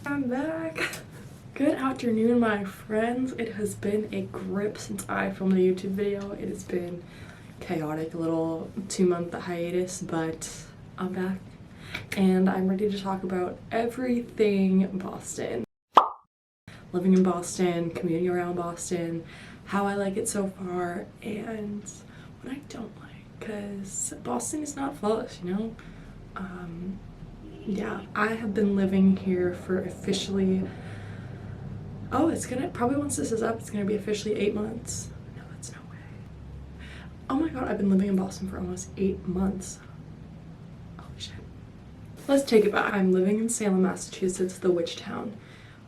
I'm back. Good afternoon, my friends. It has been a grip since I filmed a YouTube video. It has been chaotic, a little 2-month hiatus, but I'm back and I'm ready to talk about everything Boston. Living in Boston, commuting around Boston, how I like it so far, and what I don't like, because Boston is not flawless, you know? Yeah, I have been living here for officially, probably once this is up, it's gonna be officially 8 months. No, that's no way. Oh my god, I've been living in Boston for almost 8 months. Holy shit. Let's take it back. I'm living in Salem, Massachusetts, the witch town.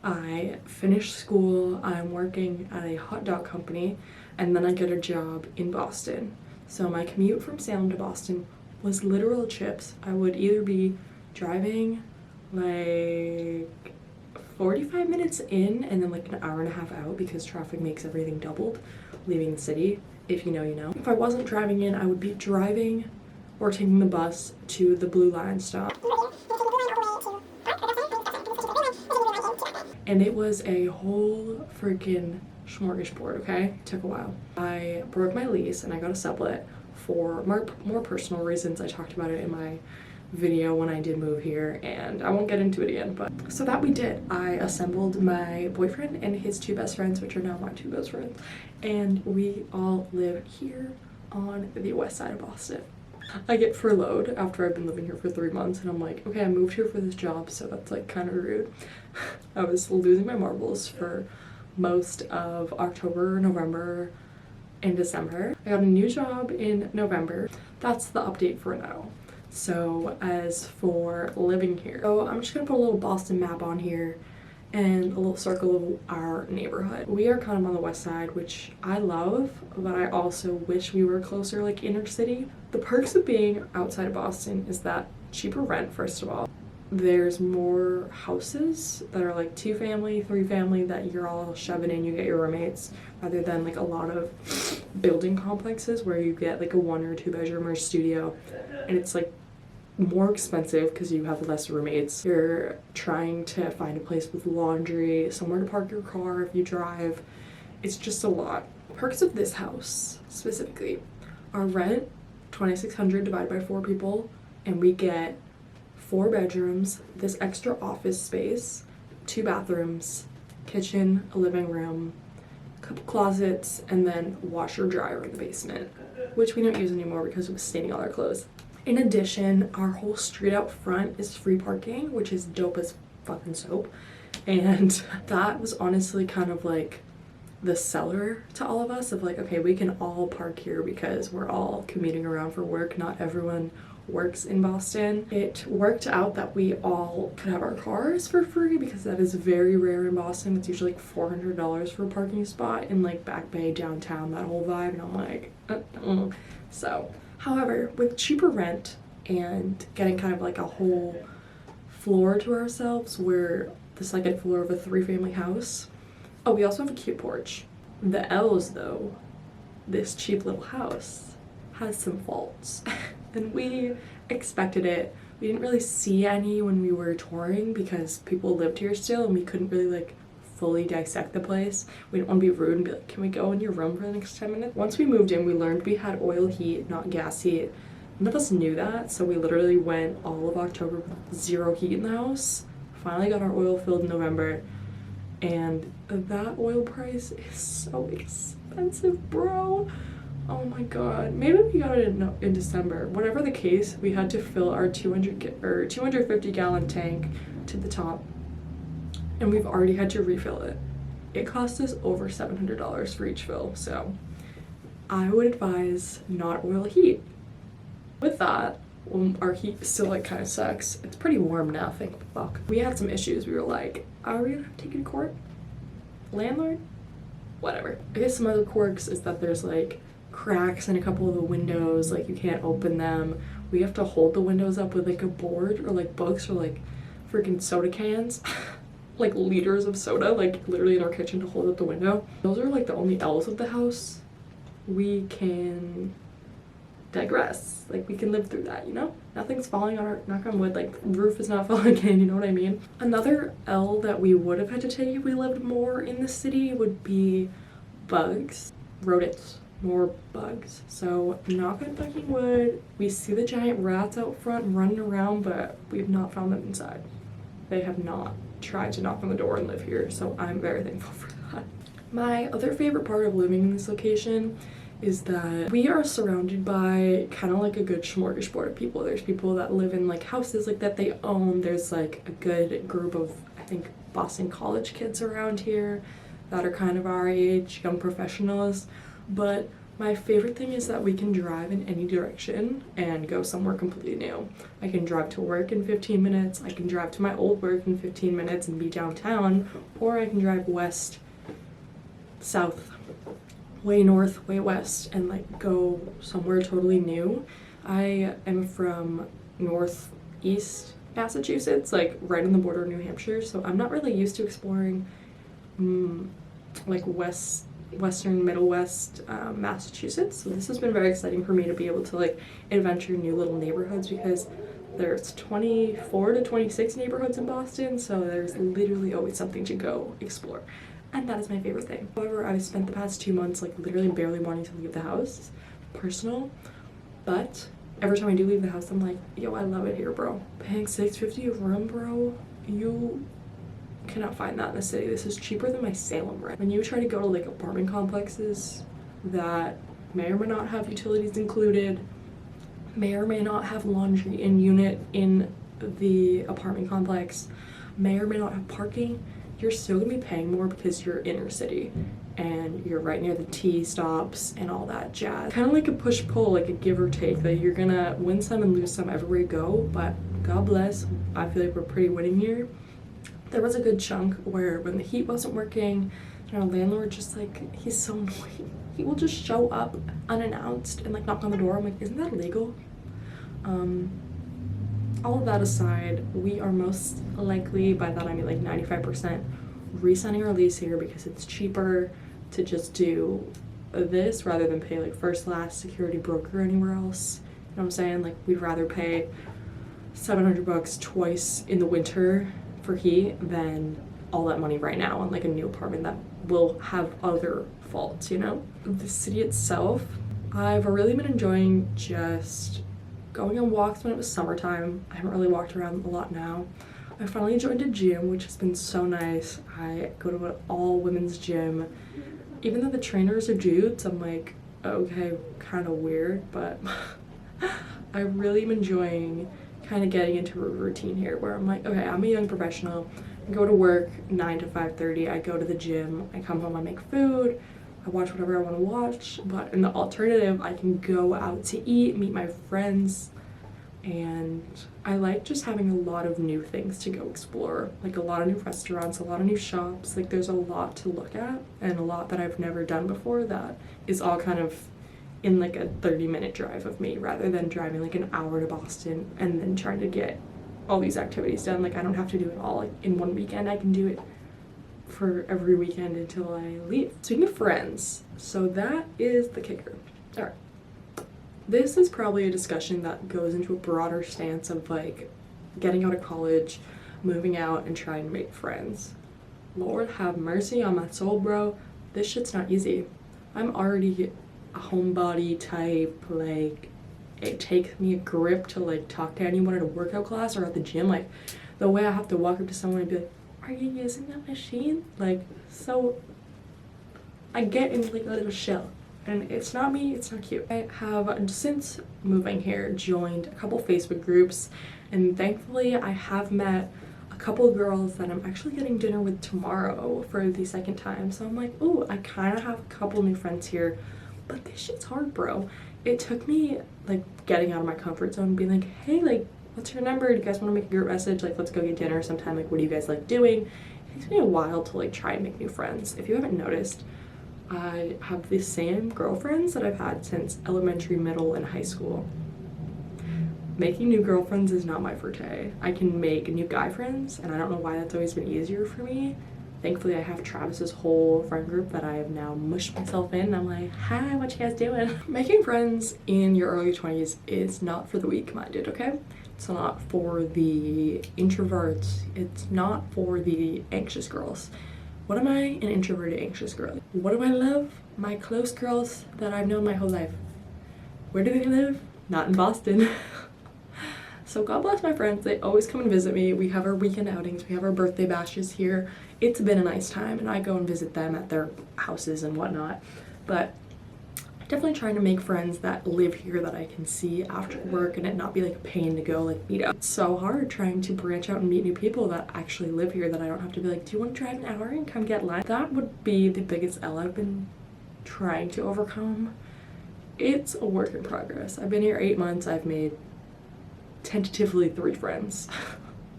I finished school, I'm working at a hot dog company, and then I get a job in Boston. So my commute from Salem to Boston was literal chips. I would either be driving like 45 minutes in and then like an hour and a half out because traffic makes everything doubled leaving the city. If you know, you know. If I wasn't driving in, I would be driving or taking the bus to the Blue Line stop. And it was a whole freaking smorgasbord, okay? It took a while. I broke my lease and I got a sublet for more personal reasons. I talked about it in my video when I did move here, and I won't get into it again, but so that we did. I assembled my boyfriend and his 2 best friends, which are now my 2 best friends, and we all live here on the west side of Boston. I get furloughed after I've been living here for 3 months, and I'm like, okay, I moved here for this job, so that's like kind of rude. I was losing my marbles for most of October, November, and December. I got a new job in November. That's the update for now. So as for living here, so I'm just gonna put a little Boston map on here and a little circle of our neighborhood. We are kind of on the west side, which I love, but I also wish we were closer, like inner city. The perks of being outside of Boston is that cheaper rent, first of all. There's more houses that are like 2 family, 3 family that you're all shoving in, you get your roommates, rather than like a lot of building complexes where you get like a 1 or 2 bedroom or studio, and it's like more expensive because you have less roommates. You're trying to find a place with laundry, somewhere to park your car if you drive. It's just a lot. Perks of this house specifically are rent $2,600 divided by 4 people, and we get 4 bedrooms, this extra office space, 2 bathrooms, kitchen, a living room, a couple closets, and then washer dryer in the basement, which we don't use anymore because it was staining all our clothes. In addition, our whole street out front is free parking, which is dope as fucking soap. And that was honestly kind of like the seller to all of us of like, okay, we can all park here because we're all commuting around for work. Not everyone works in Boston. It worked out that we all could have our cars for free because that is very rare in Boston. It's usually like $400 for a parking spot in like Back Bay, downtown, that whole vibe. And I'm like, So, however, with cheaper rent and getting kind of like a whole floor to ourselves, we're the second floor of a 3-family house. Oh, we also have a cute porch. The L's though, this cheap little house has some faults. And we expected it. We didn't really see any when we were touring because people lived here still and we couldn't really like fully dissect the place. We didn't want to be rude and be like, can we go in your room for the next 10 minutes? Once we moved in, we learned we had oil heat, not gas heat. None of us knew that, so we literally went all of October with 0 heat in the house. Finally got our oil filled in November, and that oil price is so expensive, bro. Oh my god. Maybe we got it in December. Whatever the case, we had to fill our 250 gallon tank to the top, and we've already had to refill it. It cost us over $700 for each fill, so I would advise not oil heat. With that, our heat still like kind of sucks. It's pretty warm now, thank fuck. We had some issues. We were like, are we gonna have to take it to court? Landlord? Whatever. I guess some other quirks is that there's like cracks in a couple of the windows, like you can't open them. We have to hold the windows up with like a board or like books or like freaking soda cans. Like liters of soda, like literally in our kitchen to hold up the window. Those are like the only L's of the house. We can digress, like we can live through that, you know? nothing's falling on our, knock on wood, like roof is not falling in, you know what I mean? Another L that we would have had to take if we lived more in the city would be bugs, rodents, more bugs. So knock on fucking wood, we see the giant rats out front running around, but we have not found them inside. They have not tried to knock on the door and live here, so I'm very thankful for that. My other favorite part of living in this location is that we are surrounded by kind of like a good smorgasbord of people. There's people that live in like houses like that they own. There's like a good group of, I think, Boston College kids around here that are kind of our age, young professionals. But my favorite thing is that we can drive in any direction and go somewhere completely new. I can drive to work in 15 minutes, I can drive to my old work in 15 minutes and be downtown, or I can drive west, south, way north, way west, and like go somewhere totally new. I am from northeast Massachusetts, like right on the border of New Hampshire, so I'm not really used to exploring like western middle west Massachusetts. So this has been very exciting for me to be able to like adventure new little neighborhoods, because there's 24 to 26 neighborhoods in Boston, so there's literally always something to go explore, and that is my favorite thing. However, I've spent the past 2 months like literally barely wanting to leave the house. Personal, but every time I do leave the house, I'm like, yo, I love it here, bro. Paying $650 a room, bro, you cannot find that in the city. This is cheaper than my Salem rent. When you try to go to like apartment complexes that may or may not have utilities included, may or may not have laundry in unit in the apartment complex, may or may not have parking, you're still gonna be paying more because you're inner city and you're right near the T stops and all that jazz. Kind of like a push-pull, like a give or take, that you're gonna win some and lose some everywhere you go, but God bless, I feel like we're pretty winning here. There was a good chunk where when the heat wasn't working, and our landlord just like, he's so annoying. He will just show up unannounced and like knock on the door. I'm like, isn't that illegal? All of that aside, we are most likely, by that I mean like 95%, re-signing our lease here because it's cheaper to just do this rather than pay like first, last, security broker anywhere else. You know what I'm saying? Like, we'd rather pay $700 twice in the winter for heat than all that money right now on like a new apartment that will have other faults, you know? The city itself, I've really been enjoying just going on walks when it was summertime. I haven't really walked around a lot now. I finally joined a gym, which has been so nice. I go to an all-women's gym. Even though the trainers are dudes, I'm like, okay, kind of weird, but I really am enjoying kind of getting into a routine here where I'm like, okay, I'm a young professional. I go to work 9 to 5:30. I go to the gym. I come home, I make food. I watch whatever I want to watch. But in the alternative, I can go out to eat, meet my friends, and I like just having a lot of new things to go explore. Like a lot of new restaurants, a lot of new shops. Like there's a lot to look at and a lot that I've never done before that is all kind of in like a 30-minute drive of me, rather than driving like an hour to Boston and then trying to get all these activities done. Like I don't have to do it all like in one weekend. I can do it for every weekend until I leave. Speaking of friends, so that is the kicker. All right. This is probably a discussion that goes into a broader stance of like getting out of college, moving out, and trying to make friends. Lord have mercy on my soul, bro. This shit's not easy. I'm already a homebody type, like it takes me a grip to like talk to anyone at a workout class or at the gym. Like the way I have to walk up to someone and be like, are you using that machine? Like, so I get in like a little shell, and it's not me, it's not cute. I have, since moving here, joined a couple Facebook groups, and thankfully I have met a couple girls that I'm actually getting dinner with tomorrow for the second time. So I'm like, ooh, I kind of have a couple new friends here, but this shit's hard, bro. It took me like getting out of my comfort zone and being like, hey, like, what's your number? Do you guys want to make a group message? Like, let's go get dinner sometime. Like, what do you guys like doing? It takes me a while to like try and make new friends. If you haven't noticed, I have the same girlfriends that I've had since elementary, middle, and high school. Making new girlfriends is not my forte. I can make new guy friends, and I don't know why that's always been easier for me, Thankfully, I have Travis's whole friend group that I have now mushed myself in. I'm like, hi, what you guys doing? Making friends in your early 20s is not for the weak-minded, okay? It's not for the introverts. It's not for the anxious girls. What am I? An introverted, anxious girl. What do I love? My close girls that I've known my whole life. Where do they live? Not in Boston. So God bless my friends. They always come and visit me. We have our weekend outings. We have our birthday bashes here. It's been a nice time, and I go and visit them at their houses and whatnot. But definitely trying to make friends that live here that I can see after work and it not be like a pain to go like meet up. It's so hard trying to branch out and meet new people that actually live here that I don't have to be like, do you want to drive an hour and come get lunch? That would be the biggest L I've been trying to overcome. It's a work in progress. I've been here 8 months. I've made tentatively 3 friends.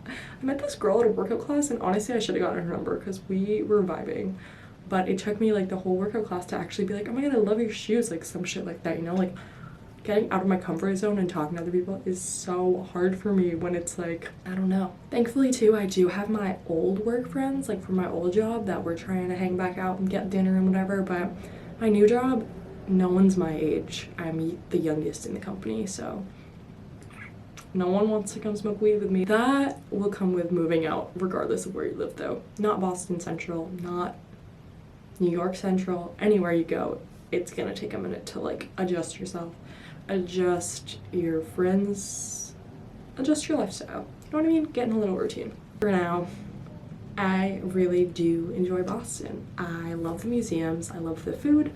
I met this girl at a workout class, and honestly I should have gotten her number because we were vibing, but it took me like the whole workout class to actually be like, oh my god, I love your shoes, like some shit like that, you know? Like getting out of my comfort zone and talking to other people is so hard for me when it's like, I don't know. Thankfully too, I do have my old work friends, like from my old job, that we're trying to hang back out and get dinner and whatever, but my new job, no one's my age. I'm the youngest in the company, so no one wants to come smoke weed with me. That will come with moving out, regardless of where you live though. Not Boston Central, not New York Central, anywhere you go, it's gonna take a minute to like adjust yourself, adjust your friends, adjust your lifestyle. You know what I mean? Get in a little routine. For now, I really do enjoy Boston. I love the museums, I love the food.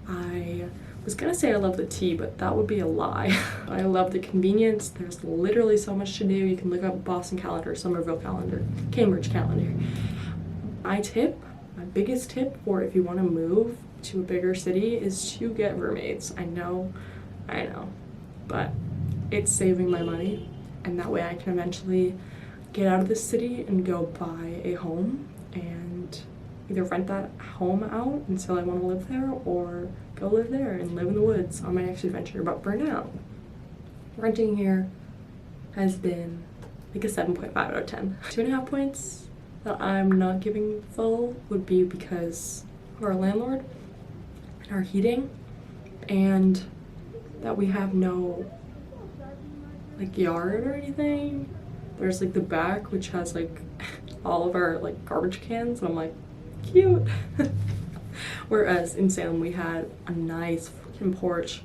I was gonna say I love the tea, but that would be a lie. I love the convenience. There's literally so much to do. You can look up Boston calendar, Somerville calendar, Cambridge calendar. My biggest tip for if you want to move to a bigger city is to get roommates. I know, but it's saving my money, and that way I can eventually get out of the city and go buy a home and either rent that home out until I want to live there, or go live there and live in the woods on my next adventure. But for now, renting here has been like a 7.5 out of 10. 2.5 points that I'm not giving full would be because of our landlord and our heating, and that we have no like yard or anything. There's like the back, which has like all of our like garbage cans, and I'm like, cute. Whereas in Salem we had a nice fucking porch.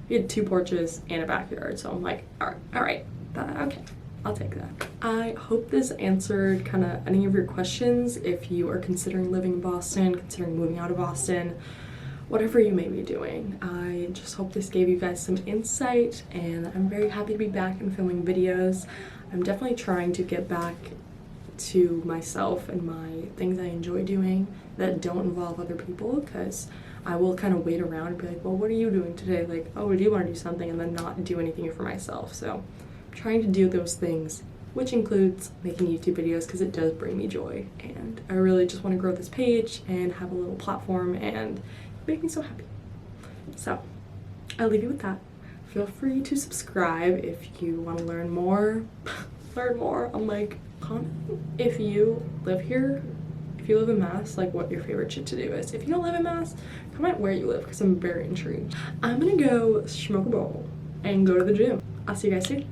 We had 2 porches and a backyard, so I'm like, all right, okay, I'll take that. I hope this answered kind of any of your questions if you are considering living in Boston, considering moving out of Boston, whatever you may be doing. I just hope this gave you guys some insight, and I'm very happy to be back and filming videos. I'm definitely trying to get back to myself and my things I enjoy doing that don't involve other people, because I will kind of wait around and be like, well, what are you doing today? Like, oh, do you want to do something? And then not do anything for myself. So I'm trying to do those things, which includes making YouTube videos, because it does bring me joy, and I really just want to grow this page and have a little platform and make me so happy. So I'll leave you with that. Feel free to subscribe if you want to learn more. I'm like, comment if you live here, if you live in Mass, like what your favorite shit to do is. If you don't live in Mass, comment where you live, because I'm very intrigued. I'm gonna go smoke a bowl and go to the gym. I'll see you guys soon.